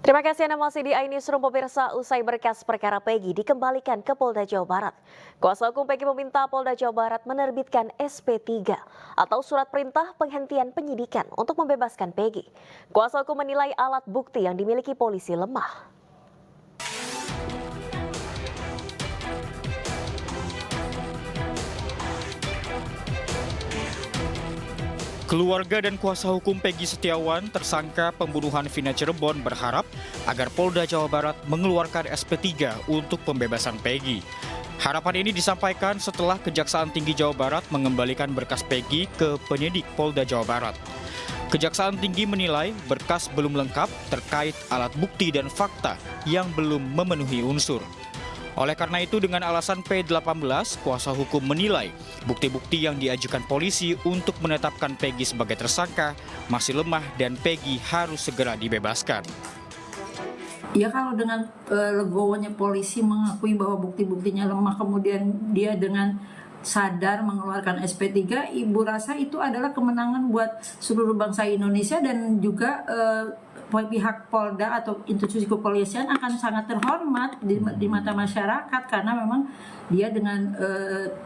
Terima kasih Anda masih di iNewsroom pemirsa. Usai berkas perkara Peggy dikembalikan ke Polda Jawa Barat. Kuasa hukum Peggy meminta Polda Jawa Barat menerbitkan SP3 atau surat perintah penghentian penyidikan untuk membebaskan Peggy. Kuasa hukum menilai alat bukti yang dimiliki polisi lemah. Keluarga dan kuasa hukum Peggy Setiawan, tersangka pembunuhan Vina Cirebon, berharap agar Polda Jawa Barat mengeluarkan SP3 untuk pembebasan Peggy. Harapan ini disampaikan setelah Kejaksaan Tinggi Jawa Barat mengembalikan berkas Peggy ke penyidik Polda Jawa Barat. Kejaksaan Tinggi menilai berkas belum lengkap terkait alat bukti dan fakta yang belum memenuhi unsur. Oleh karena itu, dengan alasan P18, kuasa hukum menilai bukti-bukti yang diajukan polisi untuk menetapkan Peggy sebagai tersangka masih lemah dan Peggy harus segera dibebaskan. Ya kalau dengan legowonya polisi mengakui bahwa bukti-buktinya lemah, kemudian dia dengan sadar mengeluarkan SP3, Ibu rasa itu adalah kemenangan buat seluruh bangsa Indonesia dan juga pihak Polda atau institusi kepolisian akan sangat terhormat di mata masyarakat karena memang dia dengan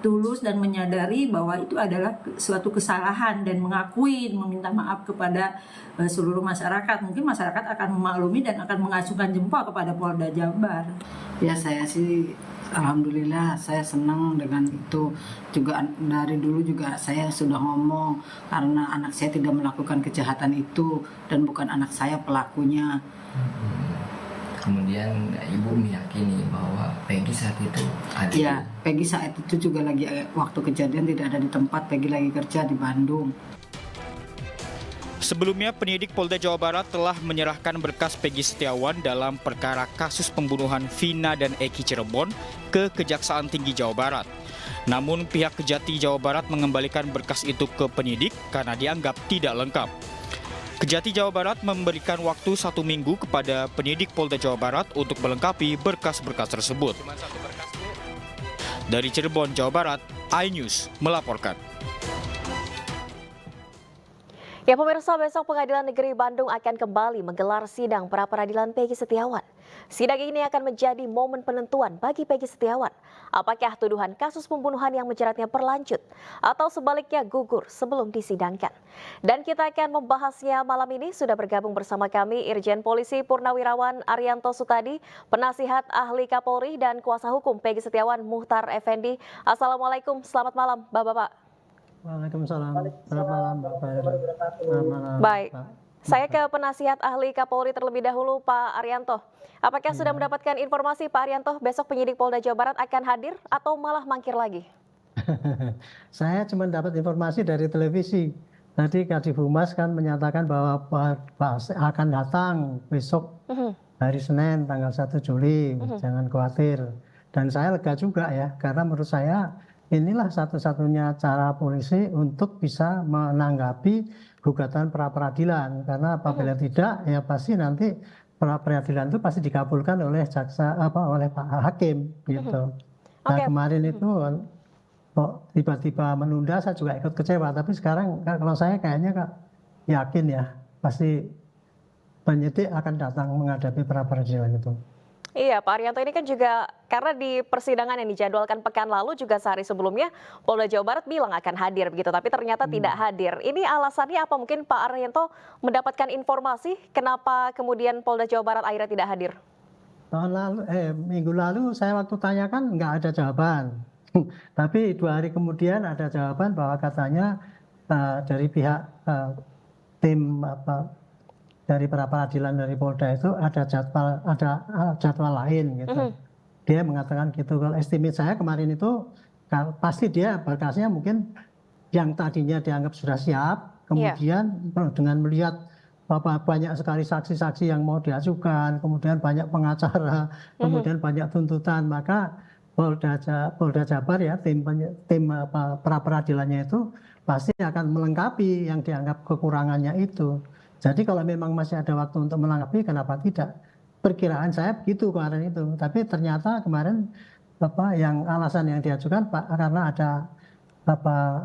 tulus dan menyadari bahwa itu adalah suatu kesalahan dan mengakui, meminta maaf kepada seluruh masyarakat. Mungkin masyarakat akan memaklumi dan akan mengacungkan jempol kepada Polda Jabar. Ya saya sih alhamdulillah saya senang dengan itu. Juga dari dulu juga saya sudah ngomong karena anak saya tidak melakukan kejahatan itu dan bukan anak saya pelakunya. Kemudian Ibu meyakini bahwa Peggy saat itu ada. Ya, Peggy saat itu juga lagi waktu kejadian tidak ada di tempat, Peggy lagi kerja di Bandung. Sebelumnya, penyidik Polda Jawa Barat telah menyerahkan berkas Peggy Setiawan dalam perkara kasus pembunuhan Vina dan Eki Cirebon ke Kejaksaan Tinggi Jawa Barat. Namun pihak Kejati Jawa Barat mengembalikan berkas itu ke penyidik karena dianggap tidak lengkap. Kejati Jawa Barat memberikan waktu 1 minggu kepada penyidik Polda Jawa Barat untuk melengkapi berkas-berkas tersebut. Dari Cirebon, Jawa Barat, iNews melaporkan. Ya pemirsa, besok Pengadilan Negeri Bandung akan kembali menggelar sidang pra-peradilan Peggy Setiawan. Sidang ini akan menjadi momen penentuan bagi Peggy Setiawan. Apakah tuduhan kasus pembunuhan yang menjeratnya berlanjut atau sebaliknya gugur sebelum disidangkan. Dan kita akan membahasnya malam ini. Sudah bergabung bersama kami Irjen Polisi Purnawirawan Arianto Sutadi, penasihat ahli Kapolri dan kuasa hukum Peggy Setiawan Muhtar Effendi. Assalamualaikum, selamat malam Bapak-Bapak. Waalaikumsalam. Selamat malam, Mbak Fahri. Selamat malam. Baik, saya ke penasihat ahli Kapolri terlebih dahulu, Pak Arianto. Apakah sudah mendapatkan informasi, Pak Arianto, besok penyidik Polda Jawa Barat akan hadir atau malah mangkir lagi? Saya cuma dapat informasi dari televisi. Tadi Kadif Humas kan menyatakan bahwa akan datang besok hari Senin tanggal 1 Juli. Jangan khawatir. Dan saya lega juga ya, karena menurut saya inilah satu-satunya cara polisi untuk bisa menanggapi gugatan pra-peradilan. Karena apabila tidak, ya pasti nanti pra-peradilan itu pasti dikabulkan oleh oleh Pak Hakim gitu. Nah kemarin itu kok tiba-tiba menunda, saya juga ikut kecewa. Tapi sekarang kalau saya kayaknya yakin ya pasti penyidik akan datang menghadapi pra-peradilan itu. Iya, Pak Arianto, ini kan juga karena di persidangan yang dijadwalkan pekan lalu juga sehari sebelumnya Polda Jawa Barat bilang akan hadir begitu, tapi ternyata tidak hadir. Ini alasannya apa? Mungkin Pak Arianto mendapatkan informasi kenapa kemudian Polda Jawa Barat akhirnya tidak hadir? Minggu lalu saya waktu tanyakan nggak ada jawaban. Tapi 2 hari kemudian ada jawaban bahwa katanya dari pihak tim dari pra-peradilan dari Polda itu ada jadwal lain gitu. Dia mengatakan gitu. Kalau estimate saya kemarin itu pasti dia berkasnya mungkin yang tadinya dianggap sudah siap, kemudian dengan melihat banyak sekali saksi-saksi yang mau diajukan, kemudian banyak pengacara, kemudian banyak tuntutan, maka Polda Jabar ya tim pra-peradilannya itu pasti akan melengkapi yang dianggap kekurangannya itu. Jadi kalau memang masih ada waktu untuk melengkapi, kenapa tidak? Perkiraan saya begitu kemarin itu. Tapi ternyata kemarin yang alasan yang diajukan Pak karena ada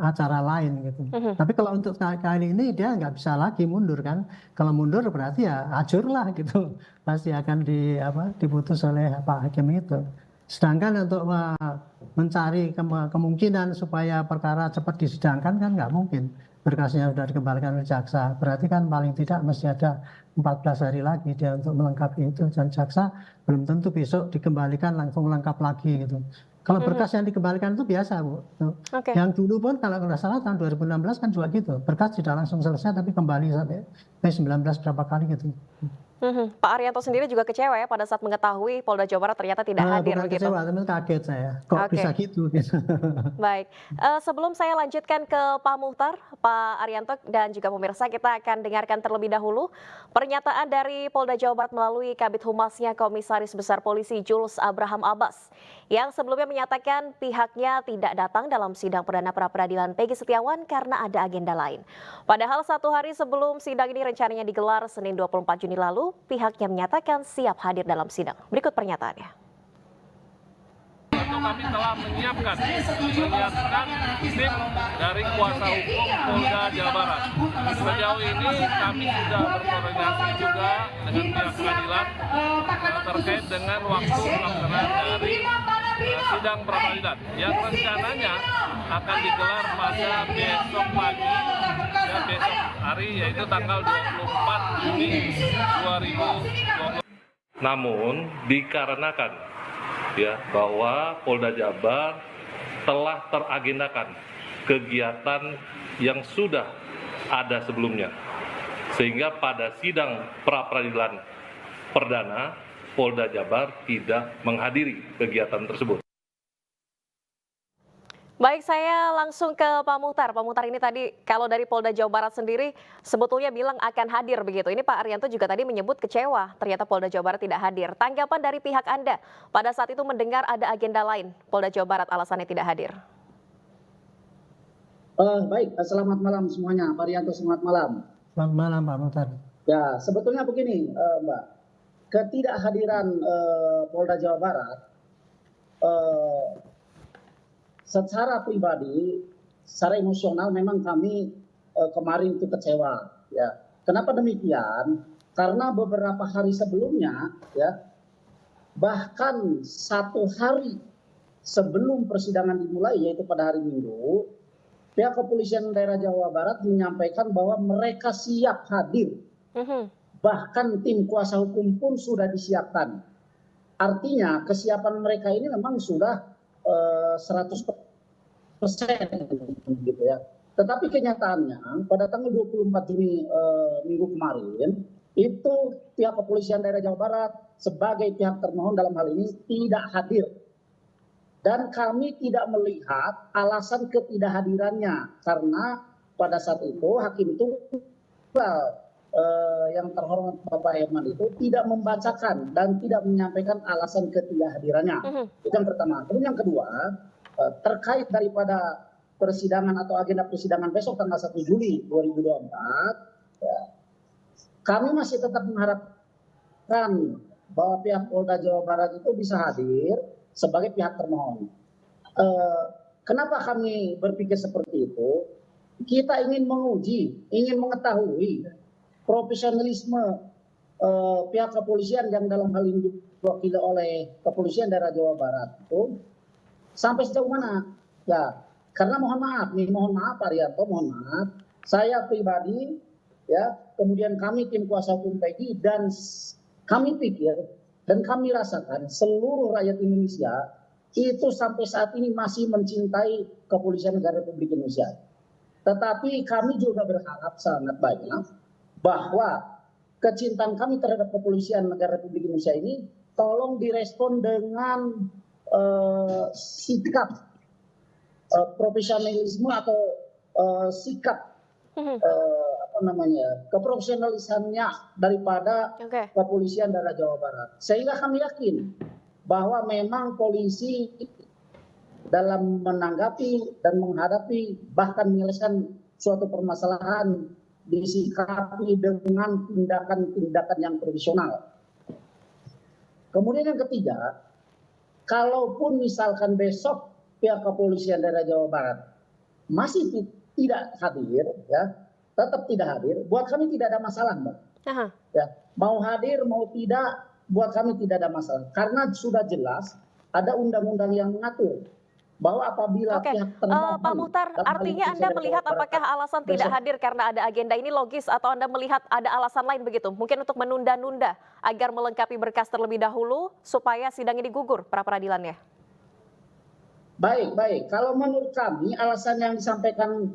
acara lain gitu. Tapi kalau untuk kali ini dia nggak bisa lagi mundur kan. Kalau mundur berarti ya ajur lah gitu. Pasti akan diputus oleh Pak Hakim itu. Sedangkan untuk mencari kemungkinan supaya perkara cepat disidangkan kan nggak mungkin. Berkasnya sudah dikembalikan oleh jaksa. Berarti kan paling tidak mesti ada 14 hari lagi dia untuk melengkapi itu. Dan jaksa belum tentu besok dikembalikan langsung lengkap lagi gitu. Kalau berkas yang dikembalikan itu biasa, Bu. Oke. Yang dulu pun kalau nggak salah tahun 2016 kan juga gitu. Berkas tidak langsung selesai tapi kembali sampai P19 berapa kali gitu. Pak Arianto sendiri juga kecewa ya pada saat mengetahui Polda Jawa Barat ternyata tidak hadir Bukan begitu. kecewa, tapi kaget saya. Kok Oke. bisa gitu? Baik, sebelum saya lanjutkan ke Pak Muhtar, Pak Arianto dan juga pemirsa, kita akan dengarkan terlebih dahulu pernyataan dari Polda Jawa Barat melalui Kabid Humasnya Komisaris Besar Polisi Jules Abraham Abbas yang sebelumnya menyatakan pihaknya tidak datang dalam sidang perdana pra-peradilan Peggy Setiawan karena ada agenda lain. Padahal 1 hari sebelum sidang ini rencananya digelar Senin 24 Juni lalu, pihaknya menyatakan siap hadir dalam sidang. Berikut pernyataannya. Kami telah menyiapkan tim dari kuasa hukum Polda Jawa Barat. Sejauh ini kami sudah berkoordinasi juga dengan pihak pengadilan terkait dengan waktu pelaksanaan dari sidang pra-peradilan yang rencananya akan digelar pada besok pagi dan besok hari, yaitu tanggal 24 Juni 2020. Namun dikarenakan bahwa Polda Jabar telah teragendakan kegiatan yang sudah ada sebelumnya, sehingga pada sidang pra-peradilan perdana Polda Jabar tidak menghadiri kegiatan tersebut. Baik, saya langsung ke Pak Muhtar. Pak Muhtar, ini tadi kalau dari Polda Jawa Barat sendiri sebetulnya bilang akan hadir begitu. Ini Pak Arianto juga tadi menyebut kecewa ternyata Polda Jawa Barat tidak hadir. Tanggapan dari pihak Anda pada saat itu mendengar ada agenda lain Polda Jawa Barat alasannya tidak hadir? Baik, selamat malam semuanya. Pak Arianto, selamat malam. Selamat malam Pak Muhtar. Ya, sebetulnya begini Mbak. Ketidakhadiran Polda Jawa Barat secara pribadi, secara emosional memang kami kemarin itu kecewa. Ya, kenapa demikian? Karena beberapa hari sebelumnya, ya, bahkan 1 hari sebelum persidangan dimulai, yaitu pada hari Minggu, pihak kepolisian daerah Jawa Barat menyampaikan bahwa mereka siap hadir. Bahkan tim kuasa hukum pun sudah disiapkan. Artinya kesiapan mereka ini memang sudah 100% gitu ya. Tetapi kenyataannya pada tanggal 24 Juni minggu kemarin itu pihak kepolisian daerah Jawa Barat sebagai pihak termohon dalam hal ini tidak hadir. Dan kami tidak melihat alasan ketidakhadirannya karena pada saat itu Hakim Tunggal yang terhormat Bapak Herman itu tidak membacakan dan tidak menyampaikan alasan ketidakhadirannya. Itu yang pertama. Kemudian yang kedua, terkait daripada persidangan atau agenda persidangan besok tanggal 1 Juli 2024, ya, kami masih tetap mengharapkan bahwa pihak Polda Jawa Barat itu bisa hadir sebagai pihak termohon. Kenapa kami berpikir seperti itu? Kita ingin menguji, ingin mengetahui profesionalisme pihak kepolisian yang dalam hal ini diwakili oleh kepolisian daerah Jawa Barat itu sampai sejauh mana? Ya, karena mohon maaf Pak Arianto, mohon maaf, saya pribadi, ya, kemudian kami tim kuasa hukum Peggy dan kami pikir dan kami rasakan seluruh rakyat Indonesia itu sampai saat ini masih mencintai kepolisian negara Republik Indonesia. Tetapi kami juga berharap sangat banyak bahwa kecintaan kami terhadap kepolisian negara Republik Indonesia ini tolong direspon dengan sikap profesionalisme atau sikap keprofesionalisannya daripada kepolisian daerah Jawa Barat. Sehingga kami yakin bahwa memang polisi dalam menanggapi dan menghadapi bahkan menyelesaikan suatu permasalahan disikapi dengan tindakan-tindakan yang profesional. Kemudian yang ketiga, kalaupun misalkan besok pihak kepolisian daerah Jawa Barat masih tidak hadir, ya, tetap tidak hadir, buat kami tidak ada masalah, Mbak. Aha. Ya, mau hadir mau tidak, buat kami tidak ada masalah. Karena sudah jelas ada undang-undang yang mengatur bahwa apabila Oke, pihak termohon, Pak Muhtar, dalam hal artinya ini Anda Presiden melihat Jawa Barat, apakah alasan tidak besok- hadir karena ada agenda ini logis atau Anda melihat ada alasan lain begitu? Mungkin untuk menunda-nunda agar melengkapi berkas terlebih dahulu supaya sidang ini gugur pra peradilannya. Baik. Kalau menurut kami alasan yang disampaikan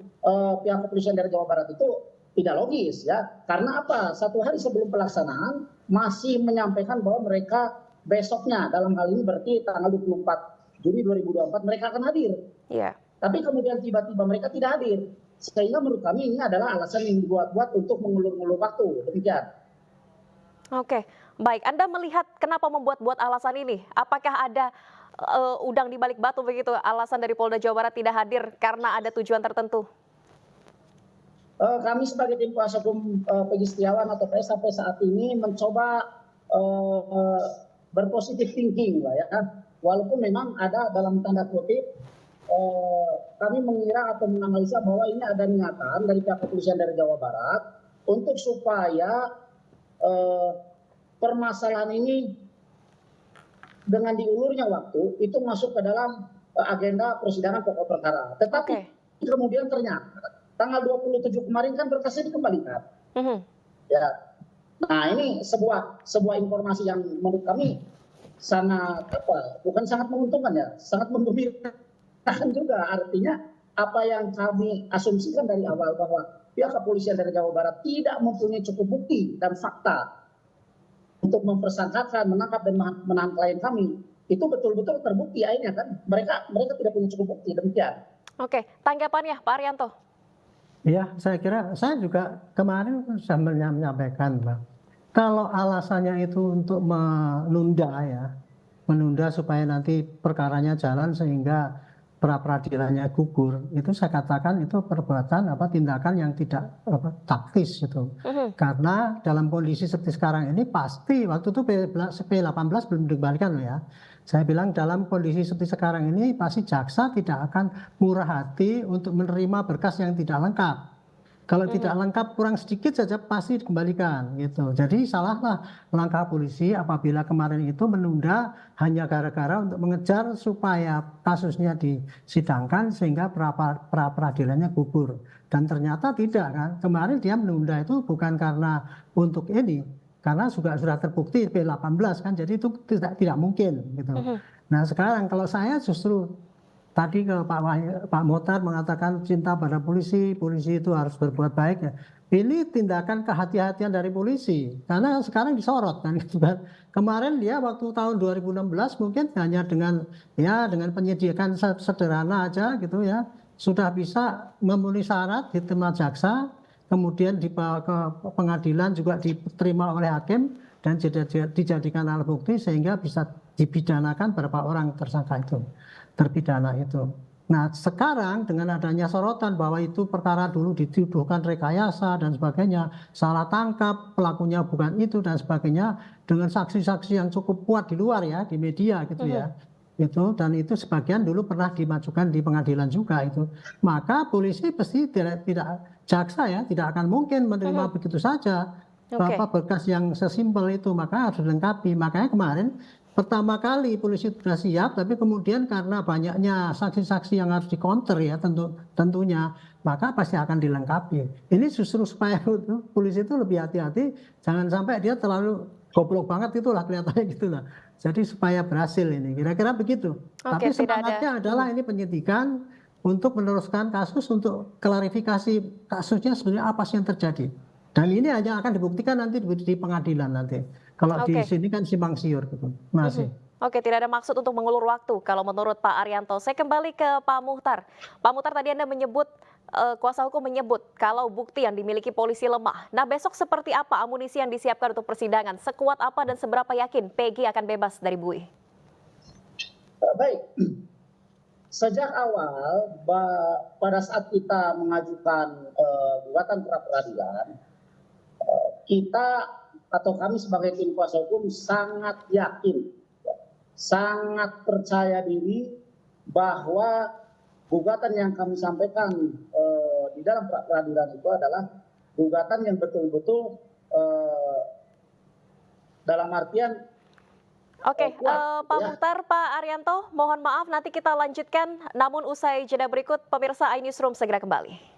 pihak kepolisian dari Jawa Barat itu tidak logis, ya. Karena apa? 1 hari sebelum pelaksanaan masih menyampaikan bahwa mereka besoknya, dalam hal ini berarti tanggal 24 Juni 2024 mereka akan hadir. Iya. Tapi kemudian tiba-tiba mereka tidak hadir. Sehingga menurut kami ini adalah alasan yang dibuat-buat untuk mengulur-ngulur waktu. Demikian. Oke, baik. Anda melihat kenapa membuat-buat alasan ini? Apakah ada udang di balik batu begitu alasan dari Polda Jawa Barat tidak hadir karena ada tujuan tertentu? Kami sebagai tim kuasa hukum Peggy Setiawan atau PS sampai saat ini mencoba berpositif thinking lah, ya. Walaupun memang ada dalam tanda kutip kami mengira atau menganalisa bahwa ini ada niatan dari pihak kepolisian dari Jawa Barat untuk supaya permasalahan ini dengan diulurnya waktu itu masuk ke dalam agenda persidangan pokok perkara. Tetapi kemudian ternyata tanggal 27 kemarin kan berkasnya dikembalikan. Ya. Nah, ini sebuah informasi yang menurut kami sangat bukan sangat menguntungkan, ya, sangat menggembirakan juga. Artinya apa yang kami asumsikan dari awal bahwa pihak kepolisian dari Jawa Barat tidak mempunyai cukup bukti dan fakta untuk mempersangkakan, menangkap dan menahan klien kami, itu betul-betul terbukti akhirnya kan mereka tidak punya cukup bukti. Demikian. Oke, tanggapannya Pak Arianto. Ya, saya kira saya juga kemarin sudah menyampaikan, Mbak. Kalau alasannya itu untuk menunda supaya nanti perkaranya jalan sehingga pra peradilannya gugur, itu saya katakan itu perbuatan tindakan yang tidak taktis itu. Karena dalam kondisi seperti sekarang ini pasti waktu itu P18 belum dikembalikan loh, ya. Saya bilang dalam kondisi seperti sekarang ini pasti jaksa tidak akan murah hati untuk menerima berkas yang tidak lengkap. Kalau tidak lengkap kurang sedikit saja pasti dikembalikan gitu. Jadi salahlah langkah polisi apabila kemarin itu menunda hanya gara-gara untuk mengejar supaya kasusnya disidangkan sehingga pra peradilannya gugur. Dan ternyata tidak kan. Kemarin dia menunda itu bukan karena untuk ini, karena juga sudah terbukti P18 kan. Jadi itu tidak mungkin gitu. Nah, sekarang kalau saya justru tadi ke Pak Muhtar mengatakan cinta pada polisi itu harus berbuat baik, ya. Ini tindakan kehati-hatian dari polisi, karena sekarang disorot kan. Kemarin dia waktu tahun 2016 mungkin hanya dengan penyidikan sederhana aja gitu, ya, sudah bisa memenuhi syarat diterima jaksa, kemudian dibawa ke pengadilan juga diterima oleh hakim dan dijadikan alat bukti sehingga bisa dipidanakan beberapa orang tersangka itu, terpidana itu. Nah, sekarang dengan adanya sorotan bahwa itu perkara dulu dituduhkan rekayasa dan sebagainya, salah tangkap, pelakunya bukan itu dan sebagainya, dengan saksi-saksi yang cukup kuat di luar, ya, di media gitu, ya. Itu dan itu sebagian dulu pernah dimajukan di pengadilan juga itu. Maka polisi pasti tidak jaksa, ya, tidak akan mungkin menerima begitu saja berkas yang sesimpel itu, maka harus dilengkapi. Makanya kemarin pertama kali polisi sudah siap, tapi kemudian karena banyaknya saksi-saksi yang harus dikonter, ya, tentunya, maka pasti akan dilengkapi. Ini justru supaya polisi itu lebih hati-hati, jangan sampai dia terlalu goblok banget itulah kelihatannya gitulah. Jadi supaya berhasil ini, kira-kira begitu. Tapi semangatnya adalah ini penyidikan untuk meneruskan kasus, untuk klarifikasi kasusnya sebenarnya apa sih yang terjadi. Dan ini hanya akan dibuktikan nanti di pengadilan nanti. Kalau di sini kan simpang siur gitu. Masih. Oke, tidak ada maksud untuk mengulur waktu kalau menurut Pak Arianto. Saya kembali ke Pak Muhtar. Pak Muhtar, tadi Anda menyebut, kuasa hukum menyebut kalau bukti yang dimiliki polisi lemah. Nah, besok seperti apa amunisi yang disiapkan untuk persidangan? Sekuat apa dan seberapa yakin Peggy akan bebas dari bui? Baik. Sejak awal pada saat kita mengajukan gugatan pra peradilan, kita atau kami sebagai tim kuasa hukum sangat yakin, sangat percaya diri bahwa gugatan yang kami sampaikan di dalam peradilan itu adalah gugatan yang betul-betul dalam artian Oke, kuat, Pak ya. Mukhtar, Pak Arianto, mohon maaf nanti kita lanjutkan. Namun usai jeda berikut, pemirsa iNewsroom segera kembali.